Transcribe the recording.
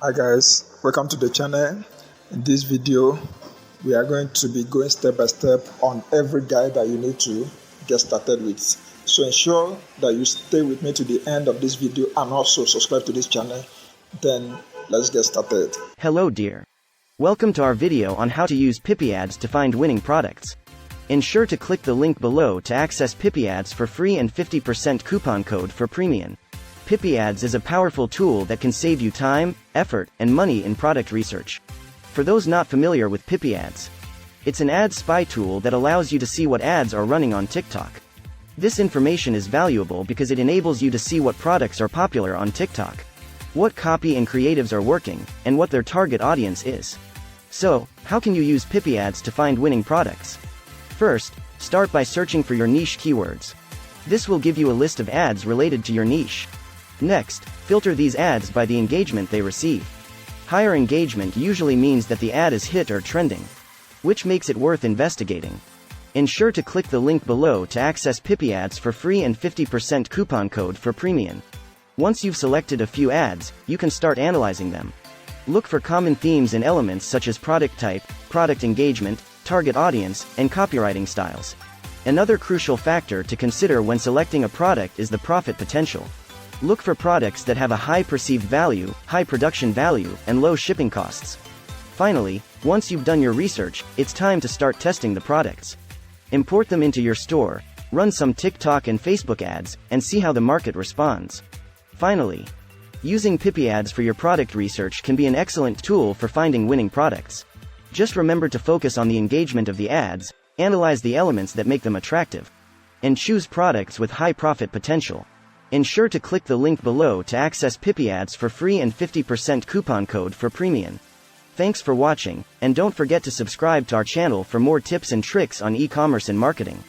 Hi guys, welcome to the channel. In this video, we are going to be going step by step on every guide that you need to get started with. So ensure that you stay with me to the end of this video and also subscribe to this channel. Then let's get started. Hello dear. Welcome to our video on how to use Pipiads to find winning products. Ensure to click the link below to access Pipiads for free and 50% coupon code for premium. Pipiads is a powerful tool that can save you time, effort, and money in product research. For those not familiar with Pipiads, it's an ad spy tool that allows you to see what ads are running on TikTok. This information is valuable because it enables you to see what products are popular on TikTok, what copy and creatives are working, and what their target audience is. So, how can you use Pipiads to find winning products? First, start by searching for your niche keywords. This will give you a list of ads related to your niche. Next, filter these ads by the engagement they receive. Higher engagement usually means that the ad is hit or trending, which makes it worth investigating. Ensure to click the link below to access Pipiads for free and 50% coupon code for premium. Once you've selected a few ads, you can start analyzing them. Look for common themes and elements such as product type, product engagement, target audience, and copywriting styles. Another crucial factor to consider when selecting a product is the profit potential. Look for products that have a high perceived value, high production value, and low shipping costs. Finally, once you've done your research, it's time to start testing the products. Import them into your store, run some TikTok and Facebook ads, and see how the market responds. Finally, using Pipiads for your product research can be an excellent tool for finding winning products. Just remember to focus on the engagement of the ads, analyze the elements that make them attractive, and choose products with high profit potential. Ensure to click the link below to access Pipiads for free and 50% coupon code for premium. Thanks for watching, and don't forget to subscribe to our channel for more tips and tricks on e-commerce and marketing.